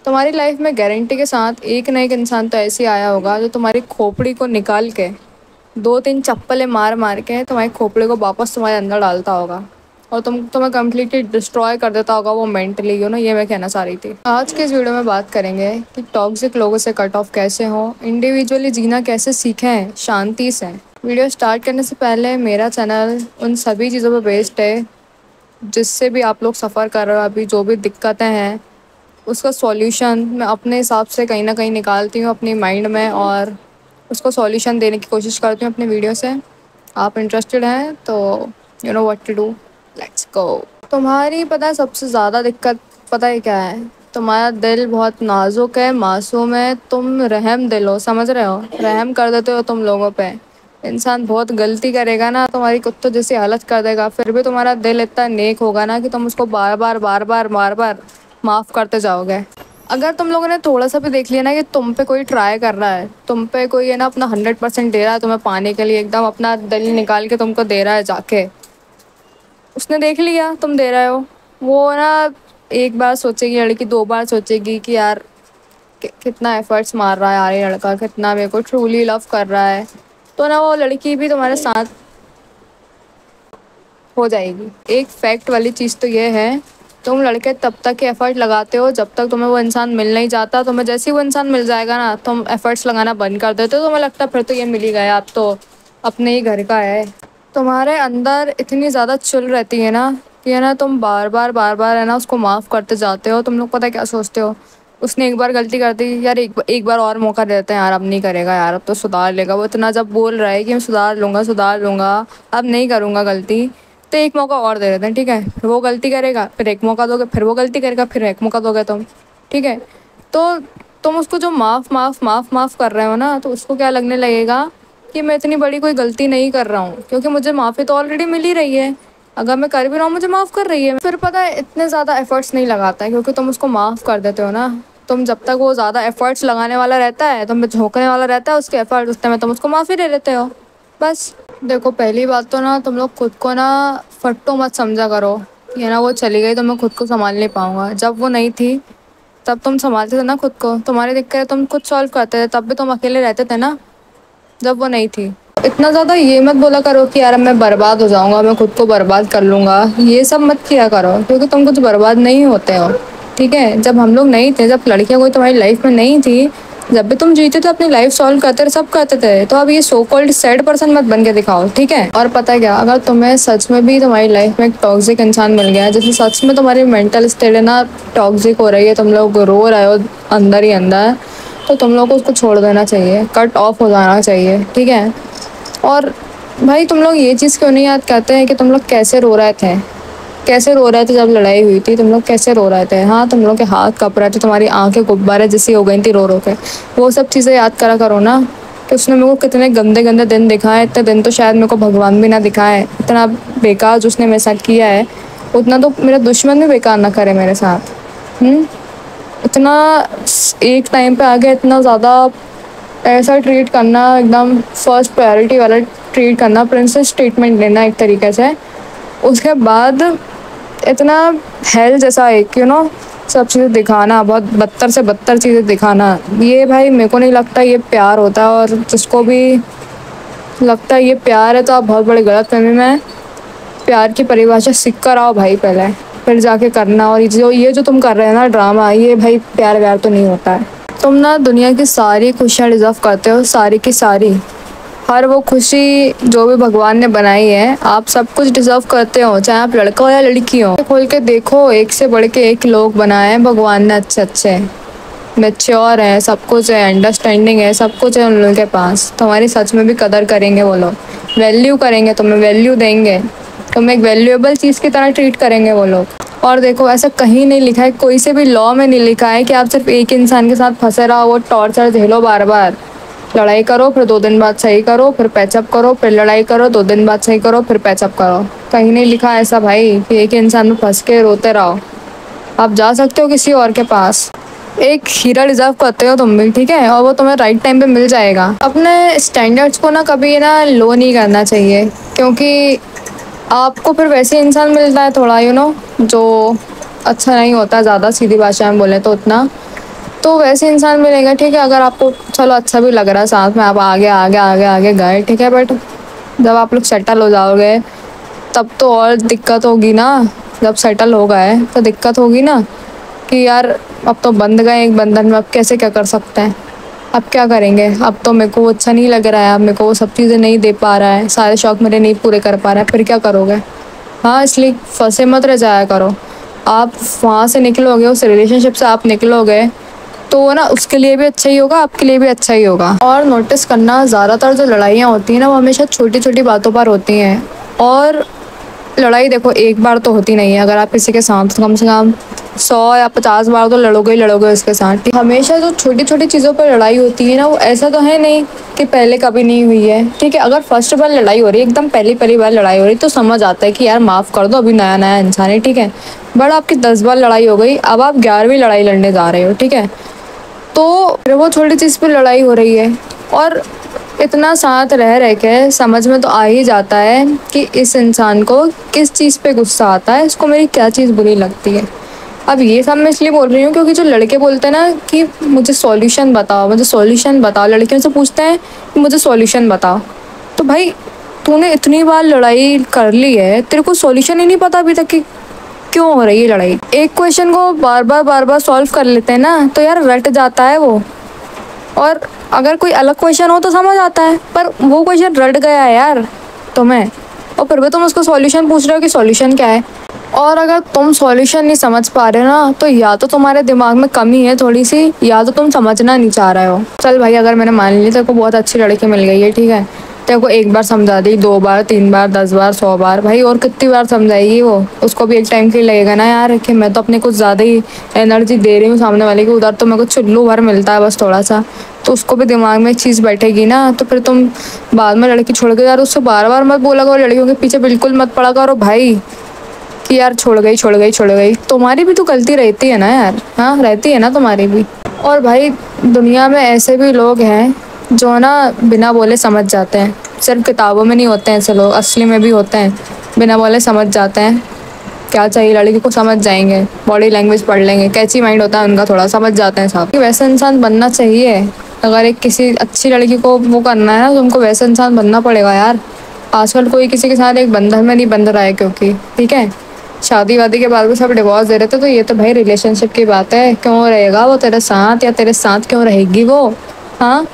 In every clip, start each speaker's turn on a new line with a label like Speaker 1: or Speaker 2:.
Speaker 1: तुम्हारी लाइफ में गारंटी के साथ एक ना एक इंसान तो ऐसे आया होगा जो तुम्हारी खोपड़ी को निकाल के दो तीन चप्पलें मार मार के तुम्हारी खोपड़ी को वापस तुम्हारे अंदर डालता होगा और तुम्हें कम्प्लीटली डिस्ट्रॉय कर देता होगा वो मेंटली। ये मैं कहना चाह रही थी। आज के इस वीडियो में बात करेंगे कि टॉक्सिक लोगों से कट ऑफ कैसे हो, इंडिविजुअली जीना कैसे सीखें शांति से। वीडियो स्टार्ट करने से पहले मेरा चैनल उन सभी चीज़ों पर बेस्ड है जिससे भी आप लोग सफ़र कर रहे हो, अभी जो भी दिक्कतें हैं उसका सॉल्यूशन मैं अपने हिसाब से कहीं ना कहीं निकालती हूँ अपनी माइंड में और उसको सॉल्यूशन देने की कोशिश करती हूँ अपने वीडियो से। आप इंटरेस्टेड हैं तो you know what to do, let's go. तुम्हारी पता है सबसे ज़्यादा दिक्कत पता है क्या है? तुम्हारा दिल बहुत नाजुक है, मासूम है, तुम रहम दिल हो, समझ रहे हो? रहम कर देते हो तुम लोगों पे। इंसान बहुत गलती करेगा ना तुम्हारी कुत्तों जैसी हालत कर देगा, फिर भी तुम्हारा दिल इतना नेक होगा ना कि तुम उसको बार बार बार बार बार बार माफ़ करते जाओगे। अगर तुम लोगों ने थोड़ा सा भी देख लिया ना कि तुम पे कोई ट्राई कर रहा है, तुम पे कोई है ना अपना 100% दे रहा है तुम्हें पाने के लिए, एकदम अपना दिल निकाल के तुमको दे रहा है जाके, उसने देख लिया तुम दे रहे हो, वो ना एक बार सोचेगी लड़की, दो बार सोचेगी कि यार कितना एफर्ट्स मार रहा है यार ये लड़का, कितना मेरे को ट्रूली लव कर रहा है, तो ना वो लड़की भी तुम्हारे साथ हो जाएगी। एक फैक्ट वाली चीज़ तो ये है, तुम लड़के तब तक के एफर्ट लगाते हो जब तक तुम्हें वो इंसान मिल नहीं जाता। तुम्हें जैसे ही वो इंसान मिल जाएगा ना तुम एफर्ट्स लगाना बंद कर देते हो। तुम्हें लगता है फिर तो ये मिल ही गया, अब तो अपने ही घर का है। तुम्हारे अंदर इतनी ज़्यादा चुल रहती है ना कि है ना तुम बार बार है ना उसको माफ़ करते जाते हो। तुम लोग पता है क्या सोचते हो, उसने एक बार गलती कर दी यार, एक बार और मौका दे देते हैं यार, अब नहीं करेगा यार, अब तो सुधार लेगा। वो इतना जब बोल रहा है कि मैं सुधार लूँगा, अब नहीं करूँगा गलती, तो एक मौका और दे देते हैं, ठीक है? फिर वो गलती करेगा, फिर एक मौका दोगे, फिर वो गलती करेगा, फिर एक मौका दोगे तुम, ठीक है? तो तुम उसको जो माफ़ कर रहे हो ना, तो उसको क्या लगने लगेगा कि मैं इतनी बड़ी कोई गलती नहीं कर रहा हूँ, क्योंकि मुझे माफ़ी तो ऑलरेडी मिल ही रही है। अगर मैं कर भी रहा हूँ मुझे माफ़ कर रही है। फिर पता है इतने ज़्यादा एफर्ट्स नहीं लगाता है, क्योंकि तुम उसको माफ़ कर देते हो ना। तुम जब तक वो ज़्यादा एफर्ट्स लगाने वाला रहता है, तुम पे झोंकने वाला रहता है उसके एफर्ट, उस टाइम तुम उसको माफ़ी दे देते हो बस। देखो पहली बात तो ना तुम लोग खुद को ना फट्टू मत समझा करो कि ना वो चली गई तो मैं खुद को संभाल नहीं पाऊँगा। जब वो नहीं थी तब तुम संभालते थे ना खुद को, तुम्हारी दिक्कत तुम खुद सॉल्व करते थे, तब भी तुम अकेले रहते थे ना जब वो नहीं थी। इतना ज़्यादा ये मत बोला करो कि यार मैं बर्बाद हो जाऊंगा, मैं खुद को बर्बाद कर लूँगा, ये सब मत किया करो, क्योंकि तुम कुछ बर्बाद नहीं होते हो, ठीक है? जब हम लोग नहीं थे, जब लड़कियाँ कोई तुम्हारी लाइफ में नहीं थी, जब भी तुम जीते थे अपनी लाइफ सॉल्व करते थे, सब करते थे, तो अब ये सो कॉल्ड सैड पर्सन मत बन के दिखाओ, ठीक है? और पता है क्या, अगर तुम्हें सच में भी तुम्हारी लाइफ में एक टॉक्सिक इंसान मिल गया है, जैसे सच में तुम्हारी मेंटल स्टेट है ना टॉक्सिक हो रही है, तुम लोग रो रहे हो अंदर ही अंदर, तो तुम लोग को उसको छोड़ देना चाहिए, कट ऑफ हो जाना चाहिए, ठीक है? और भाई तुम लोग ये चीज़ क्यों नहीं याद करते हैं कि तुम लोग कैसे रो रहे थे, कैसे रो रहे थे जब लड़ाई हुई थी, तुम लोग कैसे रो रहे थे? हाँ, तुम लोग के हाथ कँप रहे थे, तुम्हारी आंखें गुब्बारे जैसी हो गई थी रो रो के। वो सब चीज़ें याद करा करो ना कि उसने मेरे को कितने गंदे गंदे दिन दिखाए। इतने दिन तो शायद मेरे को भगवान भी ना दिखाए, इतना बेकार जो उसने मेरे साथ किया है उतना तो मेरा दुश्मन भी बेकार ना करे मेरे साथ। इतना एक टाइम पे आके इतना ज़्यादा ऐसा ट्रीट करना, एकदम फर्स्ट प्रायोरिटी वाला ट्रीट करना, प्रिंसेस ट्रीटमेंट लेना एक तरीके से, उसके बाद इतना हेल जैसा एक सब चीज़ें दिखाना, बहुत बदतर से बदतर चीज़ें दिखाना, ये भाई मेरे को नहीं लगता ये प्यार होता है। और जिसको भी लगता है ये प्यार है तो आप बहुत बड़ी गलतफहमी में है। प्यार की परिभाषा सीख कर आओ भाई पहले, फिर जाके करना। और ये जो तुम कर रहे हो ना ड्रामा, ये भाई प्यार व्यार तो नहीं होता है। तुम ना दुनिया की सारी खुशियाँ डिज़र्व करते हो, सारी की सारी, हर वो खुशी जो भी भगवान ने बनाई है, आप सब कुछ डिज़र्व करते हो, चाहे आप लड़का हो या लड़की हो। खोल के देखो, एक से बढ़ के एक लोग बनाए हैं भगवान ने, अच्छे अच्छे मैच्योर है, सब कुछ है, अंडरस्टैंडिंग है, सब कुछ है उन लोगों के पास। तुम्हारी सच में भी कदर करेंगे वो लोग, वैल्यू करेंगे, तुम्हें वैल्यू देंगे, तुम्हें एक वैल्यूएबल चीज़ की तरह ट्रीट करेंगे वो लोग। और देखो ऐसा कहीं नहीं लिखा है, कोई से भी लॉ में नहीं लिखा है कि आप सिर्फ एक इंसान के साथ फंसे रहो, वो टॉर्चर झेलो, बार बार लड़ाई करो, फिर 2 दिन बाद सही करो, फिर पैचअप करो, फिर लड़ाई करो, 2 दिन बाद सही करो, फिर पैचअप करो। कहीं नहीं लिखा है ऐसा भाई कि एक इंसान में फंस के रोते रहो। आप जा सकते हो किसी और के पास, एक हीरा डिजर्व करते हो तुम भी, ठीक है? और वो तुम्हें राइट टाइम पे मिल जाएगा। अपने स्टैंडर्ड्स को ना कभी ना लो नहीं करना चाहिए, क्योंकि आपको फिर वैसे इंसान मिलता है थोड़ा जो अच्छा नहीं होता, ज़्यादा सीधी भाषा में बोले तो उतना। तो वैसे इंसान मिलेगा, ठीक है। अगर आपको चलो अच्छा भी लग रहा है साथ में, आप आगे आगे आगे आगे गए, ठीक है, बट जब आप लोग सेटल हो जाओगे तब तो और दिक्कत होगी ना। जब सेटल हो गए तो दिक्कत होगी ना कि यार अब तो बंध गए एक बंधन में, अब कैसे क्या कर सकते हैं, अब क्या करेंगे, अब तो मेरे को वो अच्छा नहीं लग रहा है, अब मेरे को वो सब चीज़ें नहीं दे पा रहा है, सारे शौक मेरे नहीं पूरे कर पा रहा है, फिर क्या करोगे। हाँ, इसलिए फंसे मत रह जाया करो। आप वहाँ से निकलोगे, उस रिलेशनशिप से आप निकलोगे तो ना उसके लिए भी अच्छा ही होगा, आपके लिए भी अच्छा ही होगा। और नोटिस करना, ज़्यादातर जो लड़ाइयाँ होती हैं ना वो हमेशा छोटी छोटी बातों पर होती हैं। और लड़ाई देखो एक बार तो होती नहीं है, अगर आप किसी के साथ कम से कम 100 या 50 बार तो लड़ोगे ही लड़ोगे उसके साथ, ठीक। हमेशा जो छोटी छोटी चीज़ों पर लड़ाई होती है ना, वो ऐसा तो है नहीं कि पहले कभी नहीं हुई है, ठीक है। अगर फर्स्ट बार लड़ाई हो रही है, एकदम पहली पहली बार लड़ाई हो रही, तो समझ आता है कि यार माफ़ कर दो, अभी नया नया इंसान है, ठीक है। बट आपकी 10 बार लड़ाई हो गई, अब आप 11वीं लड़ाई लड़ने जा रहे हो, ठीक है। तो फिर वो छोटी चीज़ पे लड़ाई हो रही है। और इतना साथ रह रह के समझ में तो आ ही जाता है कि इस इंसान को किस चीज़ पे गुस्सा आता है, इसको मेरी क्या चीज़ बुरी लगती है। अब ये सब मैं इसलिए बोल रही हूँ क्योंकि जो लड़के बोलते हैं ना कि मुझे सॉल्यूशन बताओ, मुझे सॉल्यूशन बताओ, लड़कियों से पूछते हैं कि मुझे सॉल्यूशन बताओ, तो भाई तूने इतनी बार लड़ाई कर ली है, तेरे को सॉल्यूशन ही नहीं पता अभी तक कि क्यों हो रही है लड़ाई। एक क्वेश्चन को बार बार सॉल्व कर लेते हैं ना तो यार रट जाता है वो। और अगर कोई अलग क्वेश्चन हो तो समझ आता है, पर वो क्वेश्चन रट गया है यार तुम्हें, और फिर भी तुम उसको सॉल्यूशन पूछ रहे हो कि सॉल्यूशन क्या है। और अगर तुम सॉल्यूशन नहीं समझ पा रहे हो ना, तो या तो तुम्हारे दिमाग में कमी है थोड़ी सी, या तो तुम समझना नहीं चाह रहे हो। चल भाई, अगर मैंने मान ली तेरे को बहुत अच्छी लड़की मिल गई है, ठीक है, तेरे को एक बार समझा दी, 2 बार 3 बार 10 बार 100 बार, भाई और कितनी बार समझाएगी वो। उसको भी एक टाइम के लिए लगेगा ना यार कि मैं तो अपने कुछ ज़्यादा ही एनर्जी दे रही हूँ सामने वाले की, उधर तो मेरे को चुल्लू भर मिलता है बस थोड़ा सा। तो उसको भी दिमाग में एक चीज़ बैठेगी ना, तो फिर तुम बाद में लड़की छोड़ के यार उससे बार बार मत बोला करो, लड़कियों के पीछे बिल्कुल मत पड़ा करो भाई कि यार छोड़ गई छोड़ गई छोड़ गई। तुम्हारी भी तो गलती रहती है ना यार, हाँ रहती है ना तुम्हारी भी। और भाई दुनिया में ऐसे भी लोग हैं जो ना बिना बोले समझ जाते हैं, सिर्फ किताबों में नहीं होते हैं ऐसे लोग, असली में भी होते हैं। बिना बोले समझ जाते हैं क्या चाहिए लड़की को, समझ जाएंगे, बॉडी लैंग्वेज पढ़ लेंगे, कैची माइंड होता है उनका, थोड़ा समझ जाते हैं साहब कि वैसा इंसान बनना चाहिए। अगर एक किसी अच्छी लड़की को वो करना है ना, तो उनको वैसा इंसान बनना पड़ेगा यार। आजकल कोई किसी के साथ एक बंधन में नहीं बंध रहा है, क्योंकि ठीक है शादी वादी के बाद में सब डिवोर्स दे रहे थे, तो ये तो भाई रिलेशनशिप की बात है। क्यों रहेगा वो तेरे साथ, या तेरे साथ क्यों रहेगी वो। हाँ,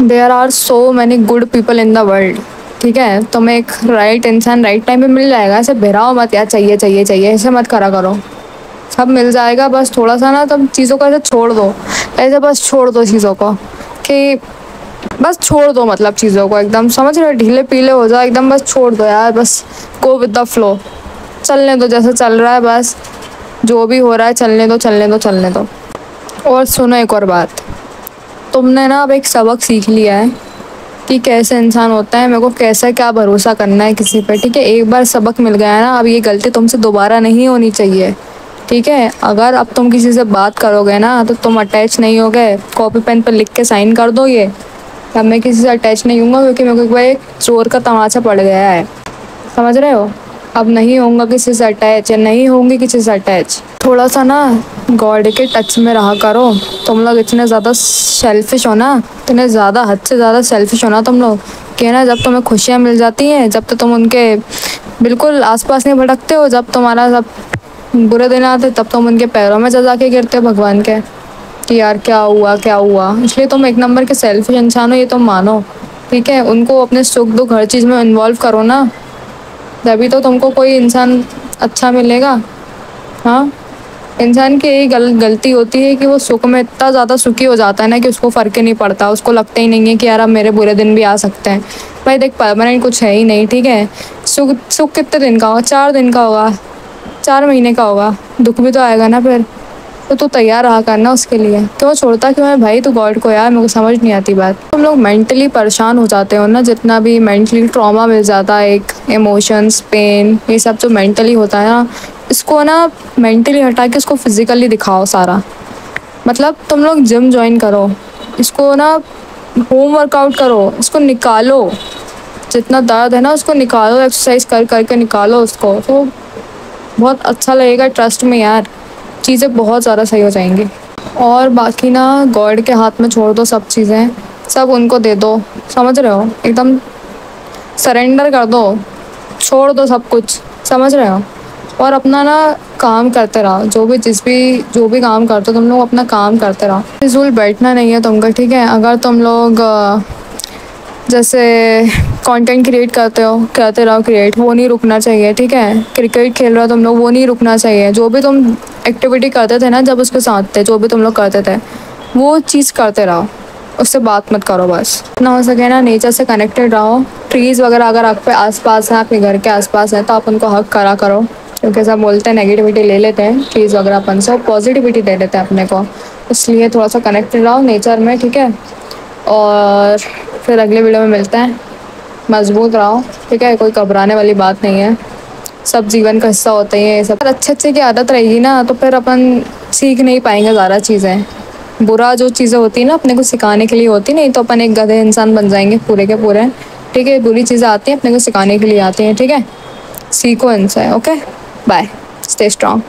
Speaker 1: there are so many good people in the world, ठीक है। तुम्हें एक राइट इंसान राइट टाइम पे मिल जाएगा। ऐसे बहराओ मत यार, चाहिए चाहिए चाहिए ऐसे मत करा करो, सब मिल जाएगा। बस थोड़ा सा ना तुम चीज़ों को ऐसे छोड़ दो, ऐसे बस छोड़ दो चीज़ों को, कि बस छोड़ दो, मतलब चीज़ों को एकदम समझ रहे हो, ढीले पीले हो जाओ एकदम, बस छोड़ दो यार, बस गो विद द फ्लो, चलने दो जैसे चल रहा है, बस जो भी हो रहा है चलने दो चलने दो चलने दो। और सुनो एक और बात, तुमने ना अब एक सबक सीख लिया है कि कैसे इंसान होता है, मेरे को कैसे क्या भरोसा करना है किसी पे, ठीक है। एक बार सबक मिल गया है ना, अब ये गलती तुमसे दोबारा नहीं होनी चाहिए, ठीक है। अगर अब तुम किसी से बात करोगे ना तो तुम अटैच नहीं हो गए, कॉपी पेन पर लिख के साइन कर दो ये, अब मैं किसी से अटैच नहीं हूँगा, क्योंकि मेरे को एक बार एक चोर का तमाचा पड़ गया है, समझ रहे हो। अब नहीं होऊंगा किसी से अटैच, या नहीं होंगी किसी से अटैच। थोड़ा सा ना गॉड के टच में रहा करो। तुम लोग इतने ज़्यादा सेल्फिश हो ना, इतने ज़्यादा हद से ज़्यादा सेल्फिश हो ना तुम लोग, कि ना जब तुम्हें खुशियाँ मिल जाती हैं, जब तक तुम उनके बिल्कुल आसपास नहीं भटकते हो, जब तुम्हारा सब बुरे दिन आते तब तुम उनके पैरों में जा के गिरते हो भगवान के, कि यार क्या हुआ क्या हुआ। इसलिए तुम एक नंबर के सेल्फिश इंसान हो, ये तुम मानो, ठीक है। उनको अपने सुख दुख हर चीज़ में इन्वॉल्व करो ना, तभी तो तुमको कोई इंसान अच्छा मिलेगा। हाँ, इंसान की यही गलती होती है कि वो सुख में इतना ज़्यादा सुखी हो जाता है ना कि उसको फ़र्क ही नहीं पड़ता, उसको लगता ही नहीं है कि यार अब मेरे बुरे दिन भी आ सकते हैं। भाई देख, परमानेंट कुछ है ही नहीं, ठीक है। सुख सुख कितने दिन का होगा, 4 दिन का होगा, 4 महीने का होगा, दुख भी तो आएगा ना फिर। तो तू तैयार रहा करना उसके लिए, क्यों छोड़ता क्यों है भाई तू गॉड को यार, मेरे को समझ नहीं आती बात। तुम लोग मेंटली परेशान हो जाते हो ना, जितना भी मेंटली ट्रॉमा मिल जाता है, एक इमोशंस पेन ये सब जो मेंटली होता है ना, इसको ना मेंटली हटा के उसको फिजिकली दिखाओ सारा। मतलब तुम लोग जिम ज्वाइन करो, इसको ना होम वर्कआउट करो, इसको निकालो, जितना दर्द है ना उसको निकालो, एक्सरसाइज कर करके निकालो उसको, तो बहुत अच्छा लगेगा। ट्रस्ट में यार, चीज़ें बहुत ज़्यादा सही हो जाएंगी। और बाकी ना गॉड के हाथ में छोड़ दो सब चीज़ें, सब उनको दे दो, समझ रहे हो, एकदम सरेंडर कर दो, छोड़ दो सब कुछ, समझ रहे हो। और अपना ना काम करते रहो, जो भी काम करते हो तुम लोग अपना काम करते रहो, फिजूल बैठना नहीं है तुमको, ठीक है। अगर तुम लोग जैसे कंटेंट क्रिएट करते हो, करते रहो क्रिएट, वो नहीं रुकना चाहिए, ठीक है। क्रिकेट खेल रहे हो तुम लोग, वो नहीं रुकना चाहिए। जो भी तुम एक्टिविटी करते थे ना जब उसके साथ थे, जो भी तुम लोग करते थे वो चीज़ करते रहो, उससे बात मत करो बस। ना हो सके ना नेचर से कनेक्टेड रहो। ट्रीज़ वगैरह अगर आपके आसपास हैं, आपके घर के आसपास हैं, तो आप उनको हक करा करो, क्योंकि सब बोलते हैं नेगेटिविटी ले लेते हैं ट्रीज़ वगैरह अपन से, पॉजिटिविटी दे देते हैं अपने को। इसलिए थोड़ा सा कनेक्टेड रहो नेचर में, ठीक है। और फिर अगले वीडियो में मिलते हैं। मजबूत रहो, ठीक है, कोई घबराने वाली बात नहीं है, सब जीवन का हिस्सा होते हैं ये सब। अच्छे अच्छे की आदत रहेगी ना तो फिर अपन सीख नहीं पाएंगे ज़्यादा चीज़ें। बुरा जो चीज़ें होती है ना अपने को सिखाने के लिए होती, नहीं तो अपन एक गधे इंसान बन जाएंगे पूरे के पूरे, ठीक है। बुरी चीज़ें आती हैं अपने को सिखाने के लिए आती हैं, ठीक है। सीखो इनसे, ओके। Bye, stay strong.